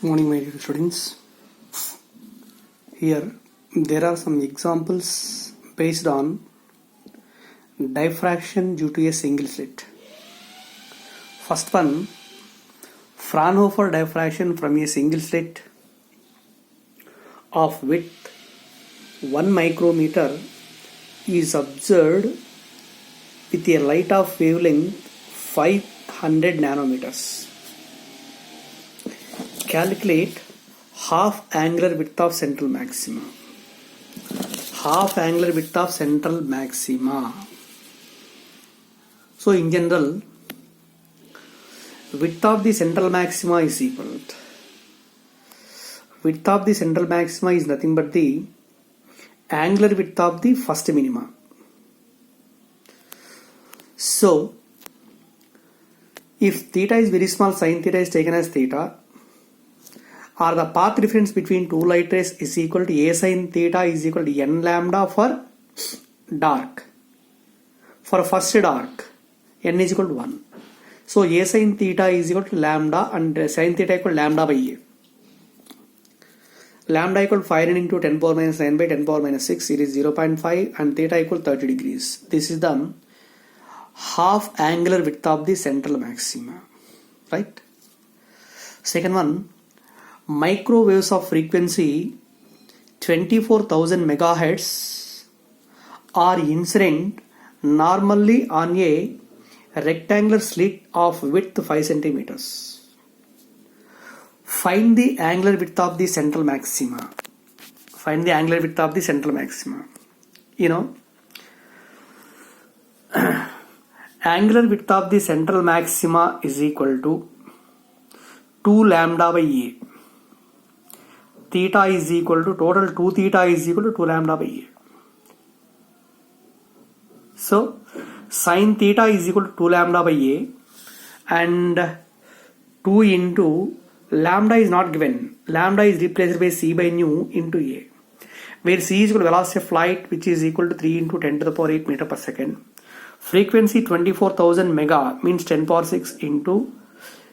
Morning, my dear students. Here there are some examples based on diffraction due to a single slit. First one, Fraunhofer diffraction from a single slit of width 1 micrometer is observed with a light of wavelength 500 nanometers. Calculate half angular width of central maxima. Half angular width of central maxima. So in general, width of the central maxima is equal to, width of the central maxima is nothing but the angular width of the first minima. So if theta is very small, sin theta is taken as theta, or the path difference between two light rays is equal to a sin theta is equal to n lambda for dark. For first dark, n is equal to 1. So a sin theta is equal to lambda and sin theta equal to lambda by a. Lambda equal to 5 into 10 power minus 9 by 10 power minus 6. It is 0.5 and theta equal to 30 degrees. This is the half angular width of the central maxima. Right? Second one, microwaves of frequency 24,000 megahertz are incident normally on a rectangular slit of width 5 centimeters. Find the angular width of the central maxima. Find the angular width of the central maxima. Angular width of the central maxima is equal to 2 lambda by a. Theta is equal to total 2 theta is equal to 2 lambda by a. So sin theta is equal to 2 lambda by a, and 2 into lambda is not given. Lambda is replaced by c by nu into a, where c is equal to velocity of light, which is equal to 3 into 10 to the power 8 meter per second. Frequency 24,000 mega means 10 power 6 into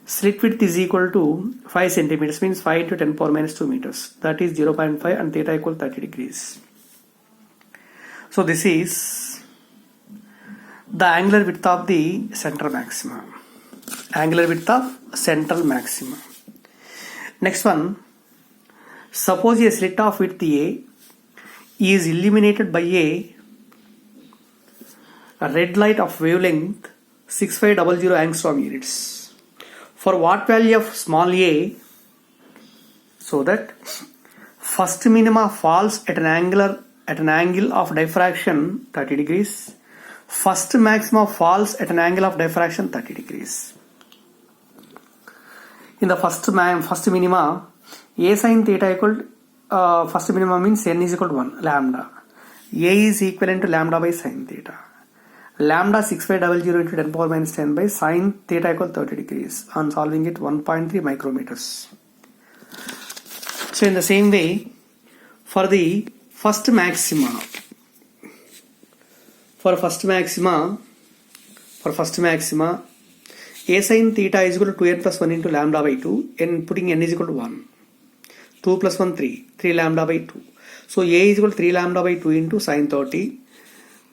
slit width is equal to 5 centimeters, means 5 into 10 power minus 2 meters. That is 0.5 and theta equal 30 degrees. So this is the angular width of the central maxima. Angular width of central maxima. Next one, suppose a slit of width A is illuminated by a red light of wavelength 6500 angstrom units. For what value of small a, so that first minima falls at an angle of diffraction 30 degrees. First maxima falls at an angle of diffraction 30 degrees. In the first minima, a sin theta equal to, first minima means n is equal to 1 lambda. A is equivalent to lambda by sin theta. Lambda 6500 into 10 power minus 10 by sin theta equal 30 degrees. On solving it, 1.3 micrometers. So in the same way, for the first maxima, a sin theta is equal to 2n plus 1 into lambda by 2, and putting n is equal to 1. 2 plus 1, 3 lambda by 2. So a is equal to 3 lambda by 2 into sin 30.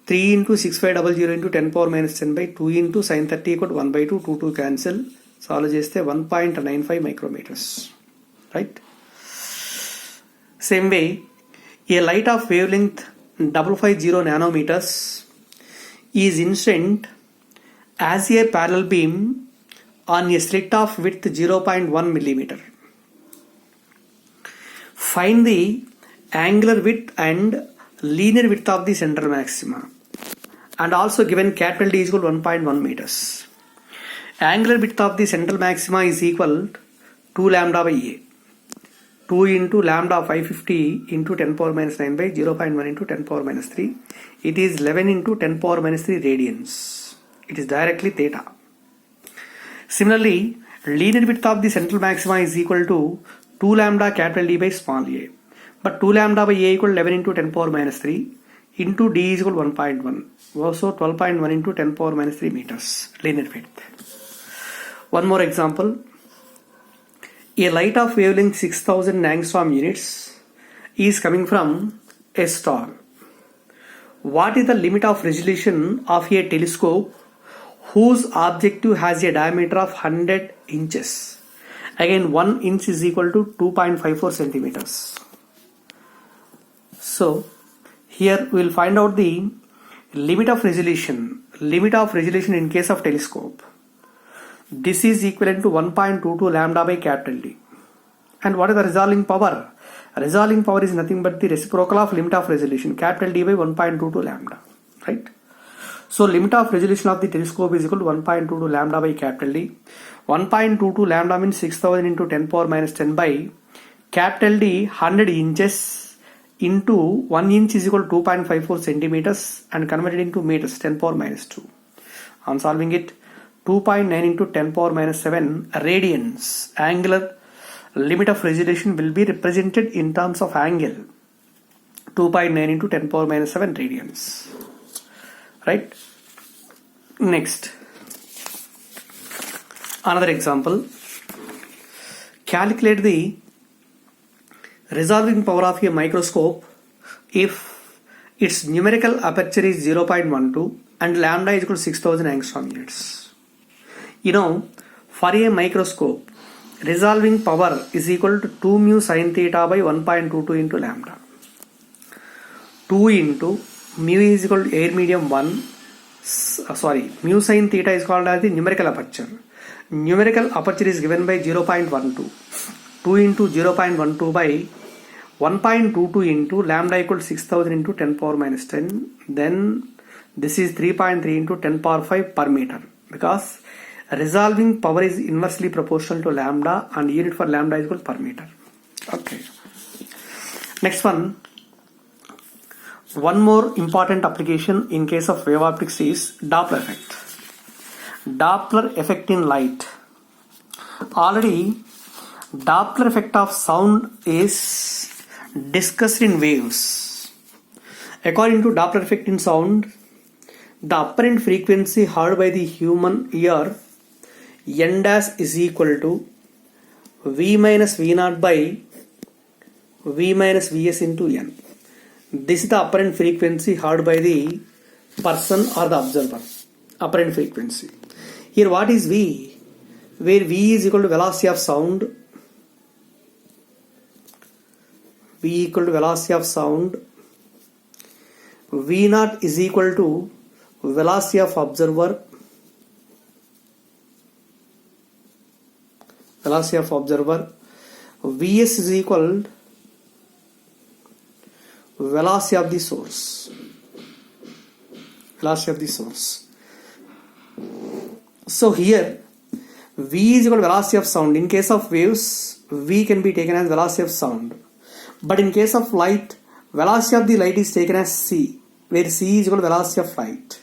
3 into 6500 into 10 power minus 10 by 2 into sin 30 equal to 1 by 2, 2 cancel. Solve cheste 1.95 micrometers. Right? Same way, a light of wavelength 550 nanometers is incident as a parallel beam on a slit of width 0.1 millimeter. Find the angular width and linear width of the central maxima, and also given capital D is equal to 1.1 meters. Angular width of the central maxima is equal to 2 lambda by a. 2 into lambda 550 into 10 power minus 9 by 0.1 into 10 power minus 3. It is 11 into 10 power minus 3 radians. It is directly theta. Similarly, linear width of the central maxima is equal to 2 lambda capital D by small a. But 2 lambda by a equal to 11 into 10 power minus 3 into d is equal to 1.1. Also 12.1 into 10 power minus 3 meters linear width. One more example. A light of wavelength 6000 angstrom units is coming from a star. What is the limit of resolution of a telescope whose objective has a diameter of 100 inches? Again, 1 inch is equal to 2.54 centimeters. So here we will find out the limit of resolution. Limit of resolution in case of telescope. This is equivalent to 1.22 lambda by capital D. And what is the resolving power? Resolving power is nothing but the reciprocal of limit of resolution, capital D by 1.22 lambda. Right? So limit of resolution of the telescope is equal to 1.22 lambda by capital D. 1.22 lambda means 6000 into 10 power minus 10 by capital D 100 inches into 1 inch is equal to 2.54 centimeters and converted into meters 10 power minus 2. On solving it, 2.9 into 10 power minus 7 radians. Angular limit of resolution will be represented in terms of angle. 2.9 into 10 power minus 7 radians. Right? Next. Another example. Calculate the resolving power of a microscope if its numerical aperture is 0.12 and lambda is equal to 6000 angstrom units. You know, for a microscope, resolving power is equal to 2 mu sin theta by 1.22 into lambda. 2 into mu is equal to air medium 1. Mu sin theta is called as the numerical aperture. Numerical aperture is given by 0.12. 2 into 0.12 by 1.22 into lambda equal to 6000 into 10 power minus 10. Then this is 3.3 into 10 power 5 per meter. Because resolving power is inversely proportional to lambda and unit for lambda is equal per meter. Okay. Next one. One more important application in case of wave optics is Doppler effect. Doppler effect in light. Already Doppler effect of sound is discussed in waves. According to Doppler effect in sound, the apparent frequency heard by the human ear n dash is equal to v minus v naught by v minus vs into n. This is the apparent frequency heard by the person or the observer. Apparent frequency. Here what is v? Where v is equal to velocity of sound. V equal to velocity of sound. V naught is equal to velocity of observer. Velocity of observer. Vs is equal velocity of the source. Velocity of the source. So here v is equal to velocity of sound. In case of waves, v can be taken as velocity of sound. But in case of light, velocity of the light is taken as c, where c is equal to velocity of light.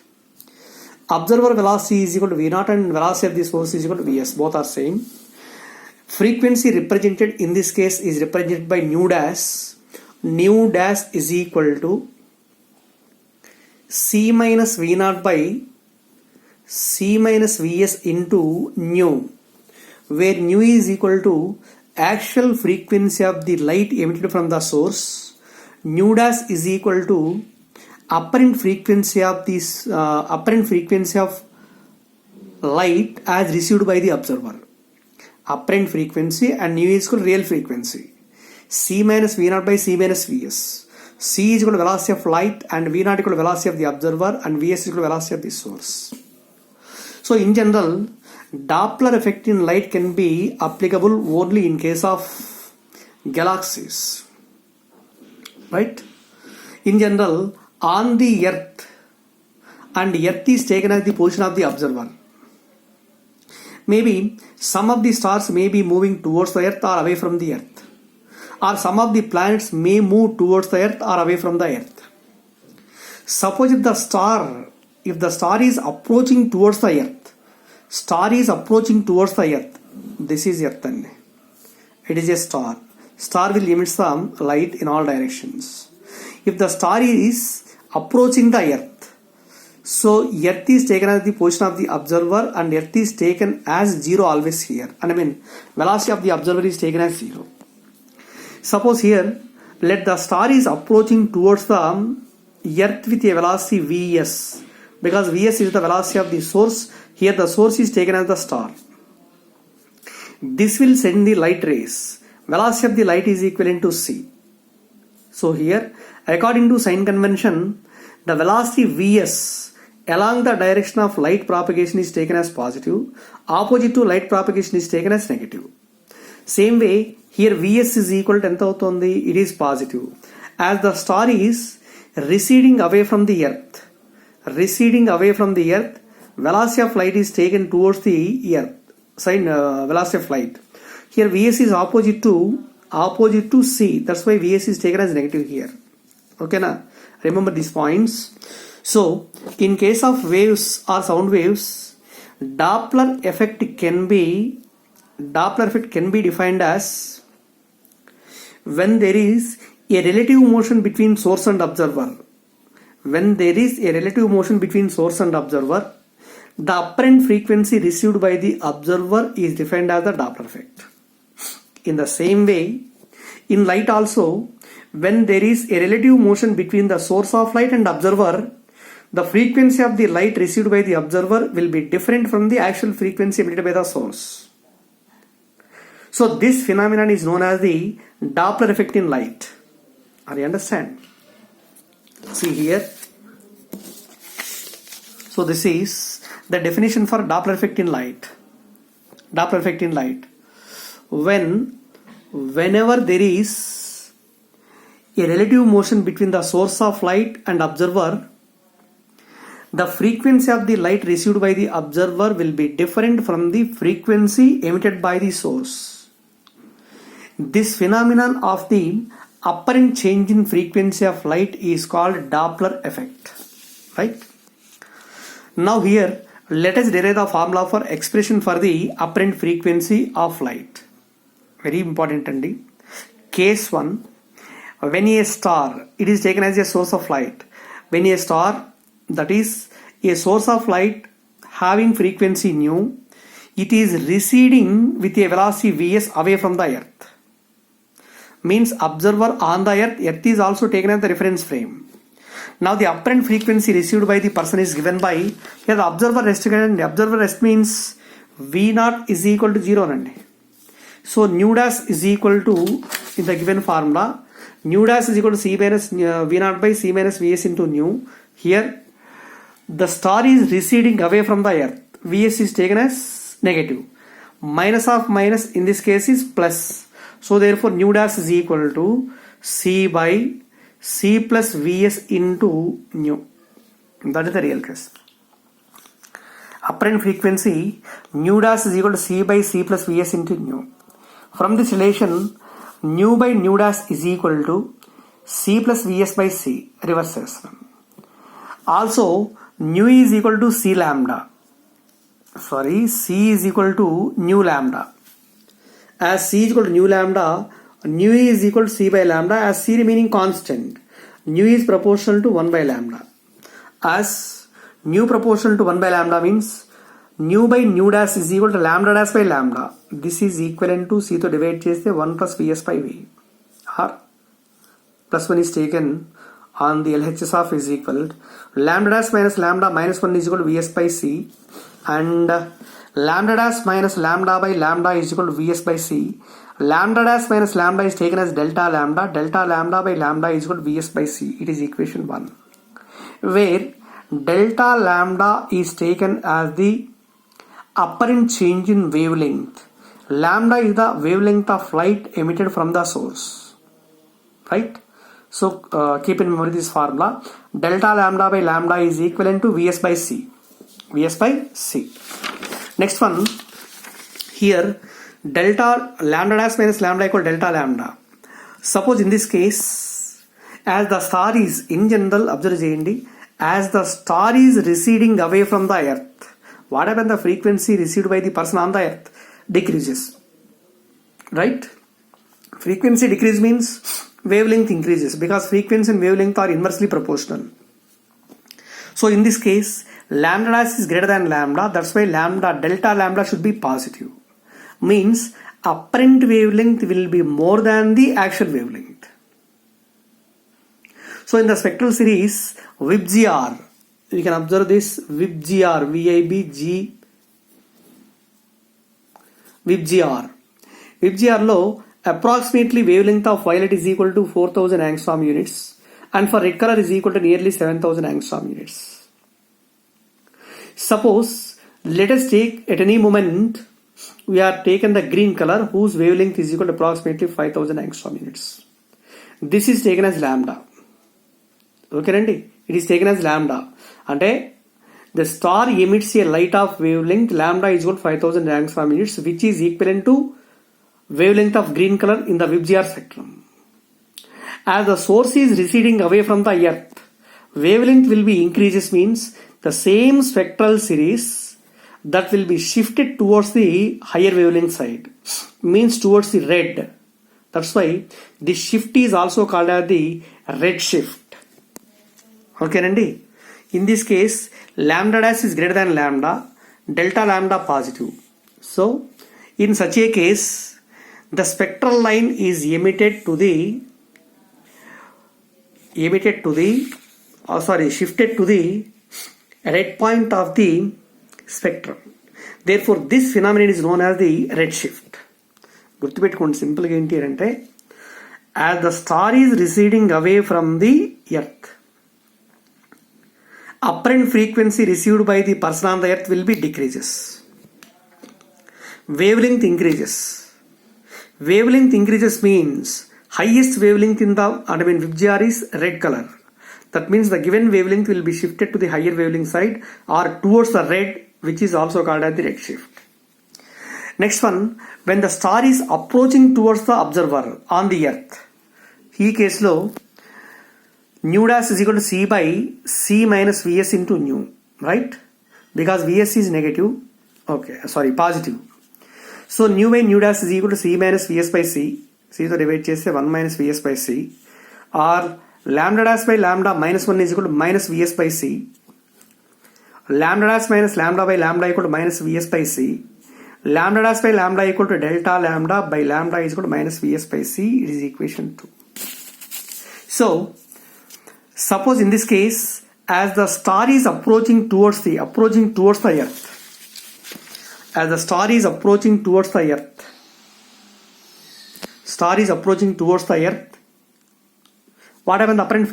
Observer velocity is equal to v naught and velocity of the source is equal to vs. Both are same. Frequency represented in this case is represented by nu dash. Nu dash is equal to c minus v naught by c minus vs into nu, where nu is equal to actual frequency of the light emitted from the source. Nu dash is equal to apparent frequency of this apparent frequency of light as received by the observer. Apparent frequency and nu is equal to real frequency. C minus v naught by c minus vs. C is equal to velocity of light and v naught equal to velocity of the observer and vs is equal to velocity of the source. So in general, Doppler effect in light can be applicable only in case of galaxies. Right? In general, on the earth, and earth is taken as the position of the observer. Maybe some of the stars may be moving towards the earth or away from the earth. Or some of the planets may move towards the earth or away from the earth. Suppose if the star is approaching towards the earth, this is earth only. It is a star. Star will emit some light in all directions. If the star is approaching the earth, So earth is taken as the position of the observer and earth is taken as 0 always here. And I mean velocity of the observer is taken as 0. Suppose here let the star is approaching towards the earth with a velocity vs, because vs is the velocity of the source. Here the source is taken as the star. This will send the light rays. Velocity of the light is equivalent to c. So here according to sign convention, the velocity vs along the direction of light propagation is taken as positive, opposite to light propagation is taken as negative. Same way here vs is equal to ఎంత అవుతుంది, it is positive. As the star is receding away from the earth, velocity of light is taken towards the earth, sign velocity of light. Here vs is opposite to c, that's why vs is taken as negative here. Okay na, remember these points. So in case of waves or sound waves, Doppler effect can be defined as when there is a relative motion between source and observer. When there is a relative motion between source and observer, the apparent frequency received by the observer is defined as the Doppler effect. In the same way, in light also, when there is a relative motion between the source of light and observer, the frequency of the light received by the observer will be different from the actual frequency emitted by the source. So this phenomenon is known as the Doppler effect in light. Are you understand? See here. So this is the definition for Doppler effect in light. Doppler effect in light. Whenever there is a relative motion between the source of light and observer, the frequency of the light received by the observer will be different from the frequency emitted by the source. This phenomenon of the apparent change in frequency of light is called Doppler effect. Right? Now here let us derive the formula for expression for the apparent frequency of light. Very important andi. Case 1, when a star, it is taken as a source of light. When a star, that is a source of light having frequency nu, it is receding with a velocity vs away from the earth. Means observer on the earth is also taken as the reference frame. Now the apparent frequency received by the person is given by, here the observer rest, and the observer rest means V0 is equal to 0 nandi. So nu dash is equal to, in the given formula, nu dash is equal to c minus V0 by c minus Vs into nu. Here the star is receding away from the earth. Vs is taken as negative. Minus of minus in this case is plus. So therefore nu dash is equal to c by c plus Vs into nu. That is the real case. Apparent frequency nu dash is equal to c by c plus Vs into nu. From this relation, nu by nu dash is equal to c plus Vs by c, reverses. Also nu is equal to c lambda. C is equal to nu lambda. As c is equal to nu lambda, nu is equal to c by lambda. As c remaining constant, nu is proportional to 1 by lambda. As nu proportional to 1 by lambda means nu by nu dash is equal to lambda dash by lambda. This is equivalent to c to divide cheste 1 plus Vs by V. Or plus 1 is taken on the LHS of is equal to lambda dash minus lambda minus 1 is equal to Vs by c, and lambda dash minus lambda by lambda is equal to Vs by c. Lambda dash minus lambda is taken as delta lambda by lambda is equal to Vs by c. It is equation 1, where delta lambda is taken as the apparent change in wavelength. Lambda is the wavelength of light emitted from the source. Right? So keep in memory this formula. Delta lambda by lambda is equivalent to Vs by c. Vs by c. Next one, here delta lambda dash minus lambda equal delta lambda. Suppose in this case, as the star is in general, observe cheyandi, as the star is receding away from the earth, what happens? The frequency received by the person on the earth decreases. Right? Frequency decrease means wavelength increases, because frequency and wavelength are inversely proportional. So in this case, lambda dash is greater than lambda. That's why delta lambda should be positive. Means apparent wavelength will be more than the actual wavelength. So in the spectral series, VIBGR, you can observe this VIBGR, VIBG, VIBGR. VIBGR low, approximately wavelength of violet is equal to 4000 angstrom units, and for red color is equal to nearly 7000 angstrom units. Suppose, let us take at any moment, we are taken the green color whose wavelength is equal to approximately 5000 angstrom units. This is taken as lambda. Okay, Randy? It is taken as lambda. And the star emits a light of wavelength lambda is equal to 5000 angstrom units, which is equivalent to wavelength of green color in the VIBGR spectrum. As the source is receding away from the earth, wavelength will be increases, means the same spectral series that will be shifted towards the higher wavelength side, means towards the red. That's why this shift is also called as the red shift. Okay, Randy? In this case, lambda dash is greater than lambda, delta lambda positive. So, in such a case, the spectral line is shifted to the red point of the spectrum. Therefore, this phenomenon is known as the red shift. Gurtupetukondi simple ga enti ante, as the star is receding away from the earth, apparent frequency received by the person on the earth will be decreases. Wavelength increases. Wavelength increases means highest wavelength in the VIBGR is red color. That means the given wavelength will be shifted to the higher wavelength side or towards the red, which is also called as the red shift. Next one, when the star is approaching towards the observer on the earth, he case low, nu dash is equal to C by C minus Vs into nu, right? Because Vs is negative, positive. So nu by nu dash is equal to C minus Vs by C. C to divide chese 1 minus Vs by C. Or lambda dash by lambda minus 1 is equal to minus Vs by C. Lambda dash minus lambda by lambda equal to minus Vs by C. Lambda dash by lambda equal to delta lambda by lambda is equal to minus Vs by C. It is equation 2. So, suppose in this case, as the star is approaching towards the earth, as the star is approaching towards the earth, what happens? Apparent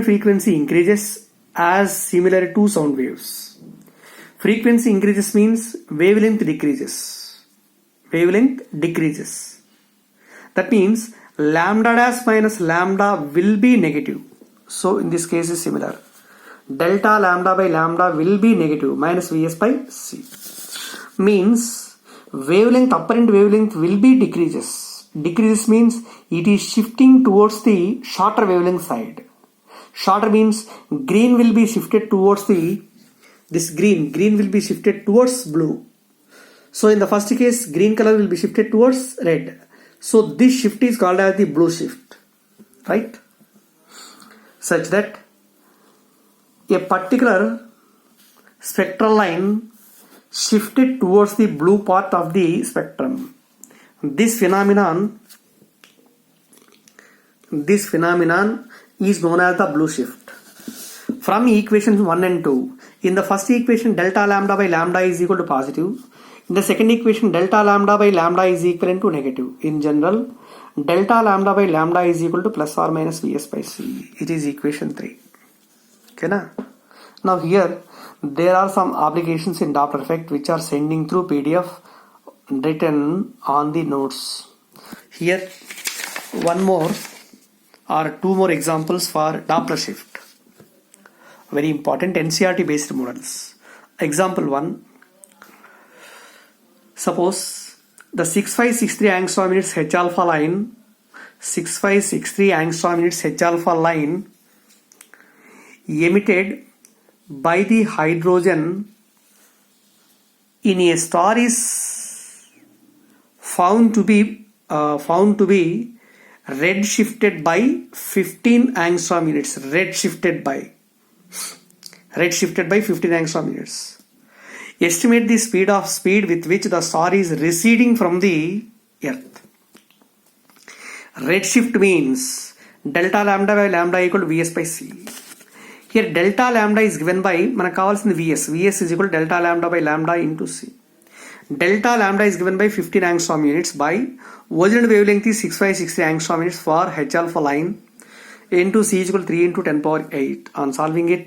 frequency increases as similar to sound waves. Frequency increases means wavelength decreases. That means lambda dash minus lambda will be negative. So in this case is similar. Delta lambda by lambda will be negative, minus Vs by C. Means apparent wavelength will be decreases. Decreases means it is shifting towards the shorter wavelength side. Shorter means green will be shifted towards green will be shifted towards blue. So in the first case, green color will be shifted towards red. So this shift is called as the blue shift, right? Such that a particular spectral line shifted towards the blue part of the spectrum. This phenomenon is known as the blue shift. From equations 1 and 2, in the first equation delta lambda by lambda is equal to positive. In the second equation delta lambda by lambda is equivalent to negative. In general, delta lambda by lambda is equal to plus or minus Vs by C. It is equation 3. Okay, na? Now here there are some applications in Doppler effect which are sending through PDF written on the notes. Here one more or two more examples for Doppler shift. Very important NCERT based models. Example 1. Suppose the 6563 angstrom units H alpha line, 6563 angstrom units H alpha line emitted by the hydrogen in a star is found to be red shifted by 15 angstrom units. Red shifted by. redshifted by 15 angstrom units. Estimate the speed with which the star is receding from the Earth. Redshift means delta lambda by lambda equal to Vs by C. Here delta lambda is given by మనకు కావాల్సింది Vs. Vs is equal to delta lambda by lambda into C. Delta lambda is given by 15 angstrom units by original wavelength is 6560 angstrom units for H alpha line into C is equal to 3 into 10 power 8. On solving it,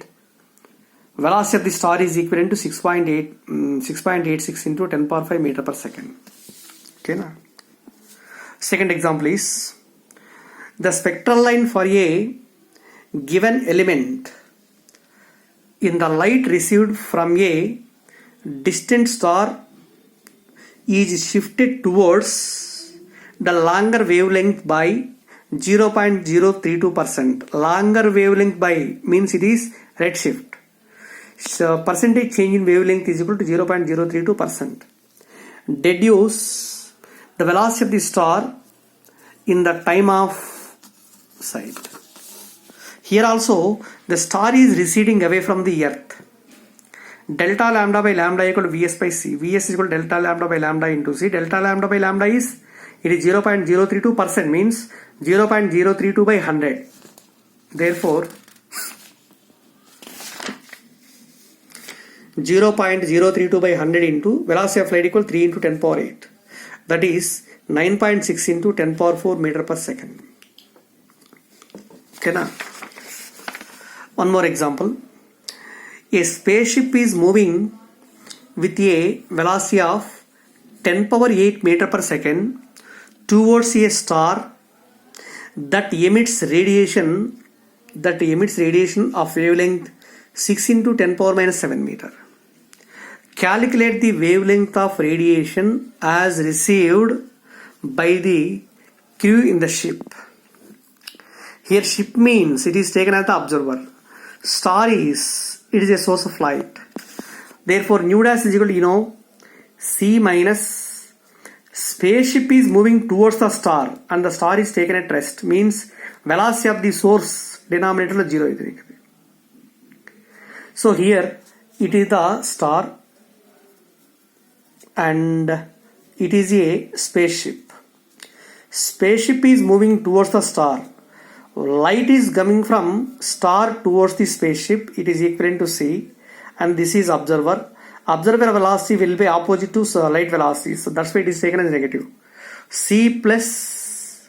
velocity of the star is equivalent to 6.86 into 10 power 5 meter per second. Okay, na? Second example is the spectral line for a given element in the light received from a distant star is shifted towards the longer wavelength by 0.032%. Longer wavelength by means it is redshift. So percentage change in wavelength is equal to 0.032%. Deduce the velocity of the star in the time of sight. Here also the star is receding away from the Earth. Delta lambda by lambda equal to Vs by C. Vs is equal to delta lambda by lambda into C. Delta lambda by lambda is 0.032% means 0.032 by 100. Therefore 0.032 by 100 into velocity of light equal 3 into 10 power 8. That is 9.6 into 10 power 4 meter per second. Okay, na? One more example. A spaceship is moving with a velocity of 10 power 8 meter per second towards a star that emits radiation of wavelength 6 into 10 power minus 7 meter. Calculate the wavelength of radiation as received by the crew in the ship. Here ship means it is taken as the observer. Star is a source of light. Therefore nu dash is equal to C minus spaceship is moving towards the star and the star is taken at rest means velocity of the source denominator is 0. So here it is the star and it is a spaceship. Spaceship is moving towards the star. Light is coming from star towards the spaceship. It is equivalent to C and this is observer. Observer velocity will be opposite to light velocity. So that's why it is taken as negative. C plus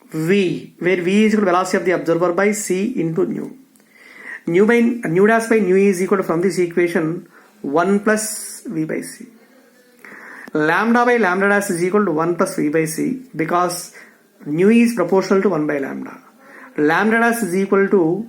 V, where V is equal to velocity of the observer by C into nu. Nu dash by nu is equal to, from this equation, 1 plus V by C. Lambda by lambda dash is equal to 1 plus V by C because nu is proportional to 1 by lambda. Lambda dash is equal to